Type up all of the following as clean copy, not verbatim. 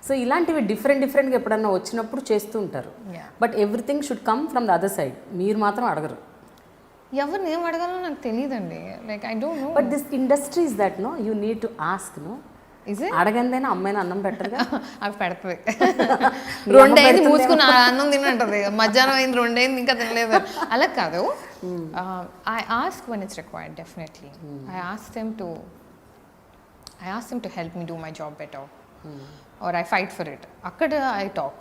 So ఇలాంటివి డిఫరెంట్గా ఎప్పుడన్నా వచ్చినప్పుడు చేస్తూ ఉంటారు. But everything should come from the other side. మీరు మాత్రం అడగరు. ఎవరిని ఏం అడగాలో నాకు తెలియదండి. Like I don't know. But this industry is that no you need to ask no. అడగందైనా అమ్మాయిని అన్నం పెట్టరుగా. అవి పెడుతుంది. 2 అయింది మూసుకుని అన్నం తినంటది. మధ్యాహ్నం అయింది 2 అయింది ఇంకా తినలేదు. అలా కాదు. I ask when it's required, definitely. I ask them to help me do my job better. Or I fight for it. అక్కడ I talk.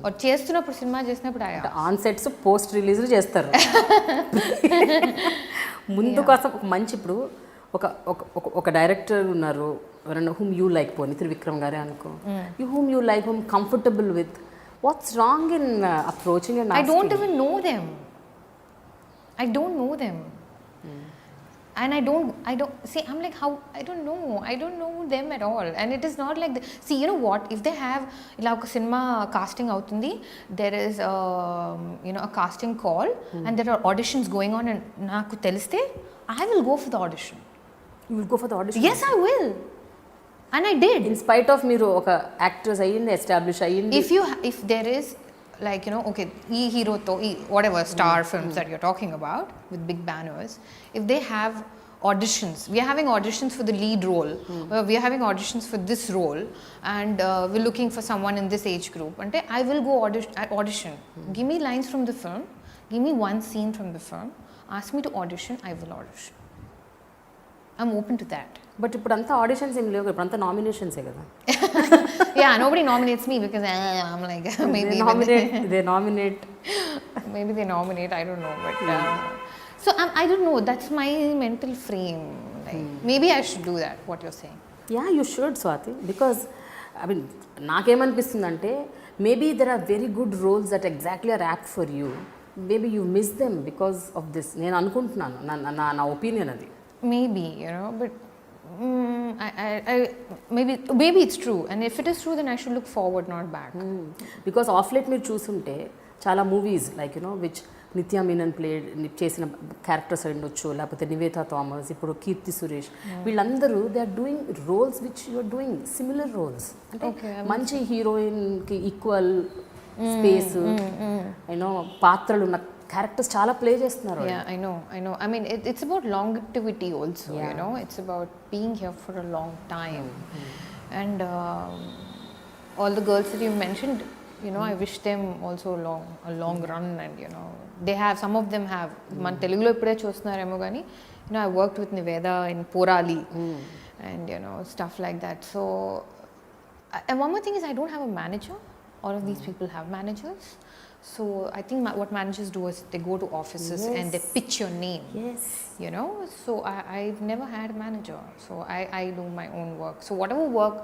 or చేస్తున్నప్పుడు సినిమా చేసినప్పుడు ఆన్ సెట్స్ పోస్ట్ రిలీజ్లు చేస్తారు. ముందు కోసం ఒక మంచి ఇప్పుడు ఒక డైరెక్టర్ ఉన్నారు ఎవరన్నా whom you like, పోనీ త్రివిక్రమ్ గారే అనుకో, whom you like, whom comfortable with. What's wrong in approaching and asking? I don't even know them. I don't know them. And I don't see, I'm like, how, I don't know them at all. And it is not like see, you know what, if they have ila oka cinema casting avutundi, there is a casting call, and there are auditions going on, and naaku teliste I will go for the audition. You will go for the audition? Yes, I will. And I did, in spite of మీరు ఒక actress అయ్యింది, establish అయ్యింది. if there is like, okay, hero to whatever star films that you're talking about with big banners, if they have auditions, we are having auditions for the lead role, we are having auditions for this role, and we're looking for someone in this age group, and I will go audition. Give me lines from the film, give me one scene from the film, ask me to audition, I will audition. I'm open to that. But ఇప్పుడంతా auditions ఏం లేవు, ఇప్పుడంతా నామినేషన్సే కదా. Yeah, nobody nominates me because I'm like, maybe they nominate. Maybe they nominate, I don't know, but so I don't know, that's my mental frame. Like, maybe I should do that, what you're saying. Yeah, you should, Swathi, because I mean, నాకేమనిపిస్తుందంటే maybe there are very good roles that exactly are apt for you. Maybe you miss them because of this. నేను అనుకుంటున్నాను, నా opinion అది. Maybe, but maybe it's true, and if it is true, then I should look forward, not back. Because of late మీరు చూసుంటే చాలా movies like which Nithya Menen played చేసిన characters ఉండొచ్చు, లేకపోతే నివేతా థామస్, ఇప్పుడు కీర్తి సురేష్, వీళ్ళందరూ they are doing roles which you are doing similar roles. అంటే మంచి హీరోయిన్కి ఈక్వల్ స్పేస్ పాత్రలు ఉన్న క్యారెక్టర్స్ చాలా ప్లే చేస్తున్నారు. Yeah, I know. I mean, it's about longevity also, it's about being here for a long time. And all the girls that you mentioned, I wish them also a long run, and they have, some of them have, man Telugulo ippude chustunaremo gani, I worked with Niveda in Porali, and stuff like that. So and one more thing is, I don't have a manager. All of these people have managers. So I think what managers do is they go to offices and they pitch your name. Yes. So I've never had a manager. So I do my own work. So whatever work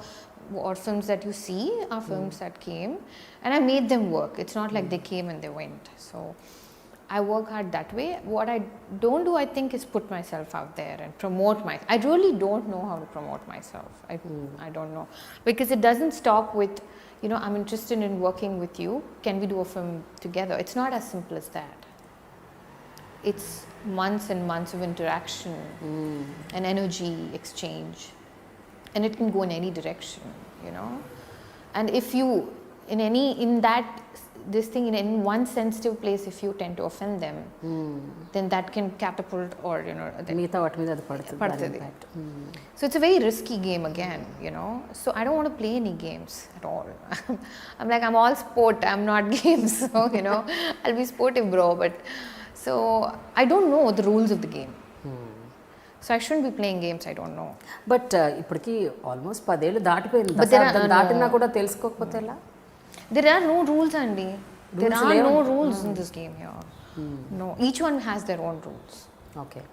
or films that you see are films that came, and I made them work. It's not like they came and they went. So I work hard that way. What I don't do, I think, is put myself out there and promote myself. I really don't know how to promote myself. I don't know. Because it doesn't stop with, I'm interested in working with you. Can we do a film together? It's not as simple as that. It's months and months of interaction and energy exchange. And it can go in any direction, And if you, this thing, in one sensitive place, if you tend to offend them, then that can catapult, or so it's a very risky game again, so I don't want to play any games at all. I'm like, I'm all sport, I'm not games. So I'll be sportive, bro, but so I don't know the rules of the game. So I shouldn't be playing games I don't know. But ఇప్పటికి almost 10 ఏళ్ళు దాటిపోయింది, దాటినా కూడా తెలుసుకోకపోతే ఎలా? There are no rules, Andy. There are no rules in this game here. No, each one has their own rules. Okay.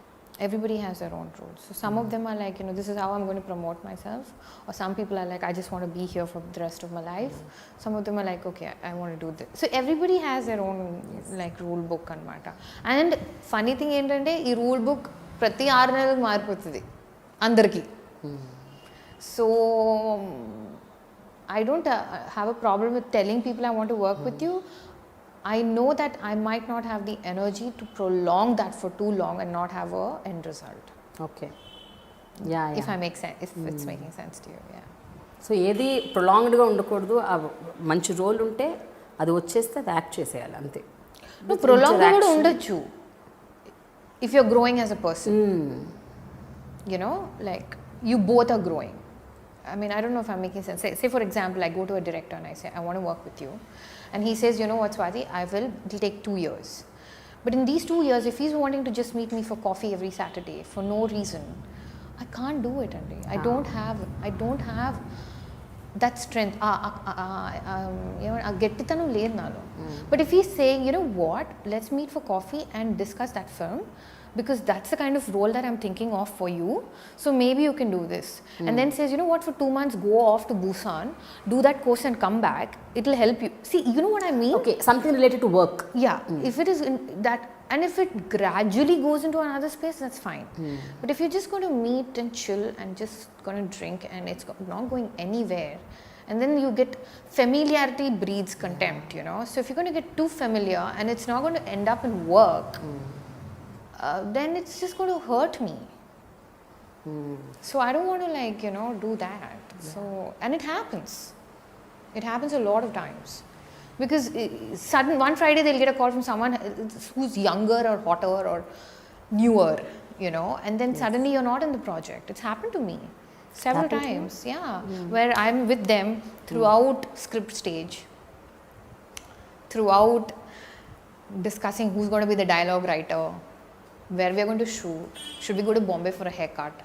Everybody has their own rules. So some of them are like, this is how I'm going to promote myself. Or some people are like, I just want to be here for the rest of my life. Some of them are like, okay, I want to do this. So everybody has their own like rule book anamata. And funny thing endante, ee rule book prati 6 నెలలకు మారిపోతుంది అందరికి. So I don't have a problem with telling people I want to work with you. I know that I might not have the energy to prolong that for too long and not have a end result. Okay. Yeah. If I make sense, if it's making sense to you, yeah. So ఏది ప్రొలాంగ్డ్గా ఉండకూడదు, ఆ మంచి role ఉంటే అది వచ్చేస్తే అది act చేసేయాలి అంతే. నువ్వు ప్రొలాంగ్ కూడా ఉండొచ్చు if you're growing as a person, you know, like you both are growing. I mean, I don't know if I'm making sense. Say for example, I go to a director and I say, I want to work with you. And he says, you know what, Swathi, it'll take 2 years. But in these 2 years, if he's wanting to just meet me for coffee every Saturday for no reason, I can't do it, Andy. I don't have that strength. Gettitanu ledhu nalo. But if he's saying, you know what, let's meet for coffee and discuss that film, because that's the kind of role that I'm thinking of for you, so maybe you can do this. And then says, you know what, for 2 months go off to Busan, do that course and come back, it'll help you. See, you know what I mean? Okay, something related to work. Yeah, if it is in that, and if it gradually goes into another space, that's fine. But if you're just going to meet and chill and just going to drink and it's not going anywhere, and then you get familiarity breeds contempt, you know. So if you're going to get too familiar and it's not going to end up in work, then it's just going to hurt me. So I don't want to, like, you know, do that. So, and it happens a lot of times, because sudden one Friday they'll get a call from someone who's younger or hotter or newer, you know, and then suddenly you're not in the project. It's happened to me several times. Where I'm with them throughout script stage, throughout discussing who's going to be the dialogue writer, where we are going to shoot, should we go to Bombay for a haircut,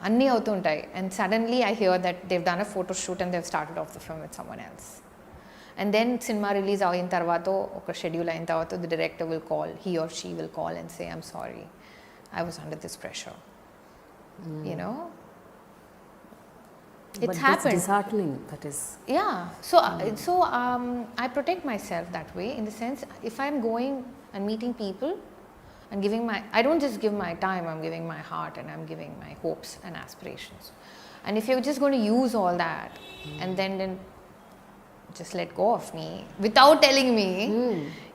anni avutuntayi, and suddenly I hear that they've done a photo shoot and they've started off the film with someone else. And then cinema release ayin tarvato oka schedule ayin tarvato the director will call, he or she will call and say, I'm sorry, I was under this pressure. You know, it's happened. It's disheartening, that is. Yeah, so I protect myself that way, in the sense, if I'm going and meeting people and giving I don't just give my time, I'm giving my heart and I'm giving my hopes and aspirations. And if you're just going to use all that and then just let go of me without telling me,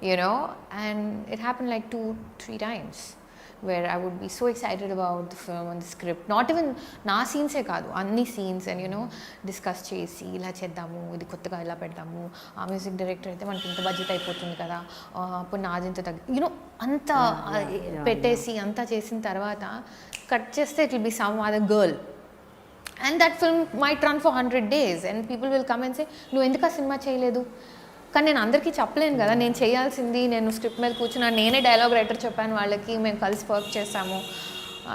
you know, and it happened like 2-3 times, where I would be so excited about the film and the script, not even na scenes e kaadu, anni scenes, and you know, discuss chesi ila cheddamu, idi kottaga ila peddamu, aa music director aithe manaki inta budget ayipotundi kada, appudu naadi inta you know, anta pettesi anta chesin tarvata cut cheste it will be some other girl, and that film might run for 100 days and people will come and say, nu enduka cinema cheyaledu. కానీ నేను అందరికీ చెప్పలేను కదా, నేను చేయాల్సింది, నేను script మీద కూర్చున్నాను, నేనే డైలాగ్ రైటర్ చెప్పాను వాళ్ళకి, మేము కలిసి వర్క్ చేస్తాము.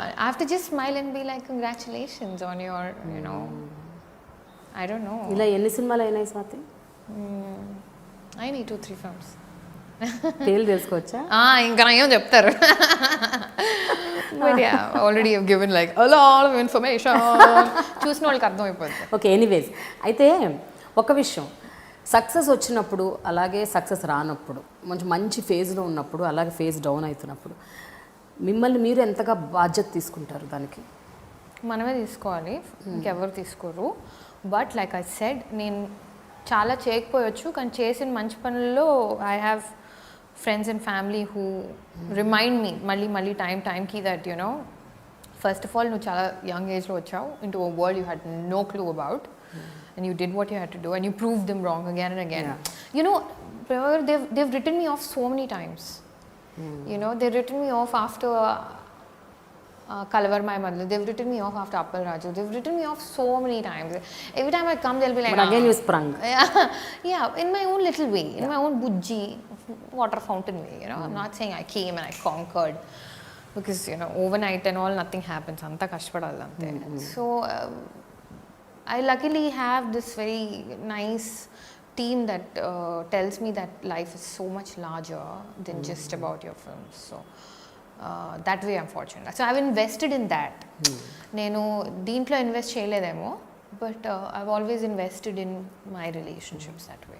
I have to just smile and be like, congratulations on your, you know, I don't know. ఇలా ఎన్ని సినిమాలు అయినాయి స్వాతి? I need 2-3 films. పేర్లు తెలుసుకోవచ్చా? ఇంకా నయం చెప్తారు. But yeah, already I've given like a lot of information. చూసిన వాళ్ళకి అర్థమైపోతుంది. ఓకే, ఎనీవేస్, అయితే ఒక విషయం, సక్సెస్ వచ్చినప్పుడు అలాగే సక్సెస్ రానప్పుడు, మంచి ఫేజ్లో ఉన్నప్పుడు అలాగే ఫేజ్ డౌన్ అవుతున్నప్పుడు మిమ్మల్ని మీరు ఎంతగా బాధ్యత తీసుకుంటారు దానికి? మనమే తీసుకోవాలి, ఇంకెవరు తీసుకోరు. బట్ లైక్ ఐ సెడ్, నేను చాలా చేయకపోవచ్చు, కానీ చేసిన మంచి పనుల్లో I have friends and family who remind me మళ్ళీ టైంకి that, you know, first of all నువ్వు చాలా యంగ్ ఏజ్లో వచ్చావు into a world you had no clue about. And you did what you had to do and you proved them wrong again and again. You know, they've written me off so many times. You know, they've written me off after Kalavar My Mother. They've written me off after Appal Raju. They've written me off so many times. Every time I come, they'll be like, but again you sprung. Yeah, in my own little way, in my own bujji water fountain way, you know. I'm not saying I came and I conquered, because, you know, overnight and all, nothing happens. Anta kashpadallu ante. So I luckily have this very nice team that tells me that life is so much larger than just about your films. So that way I'm fortunate. So I've invested in that. Nenu deentlo invest cheyaledemo, but I've always invested in my relationships that way.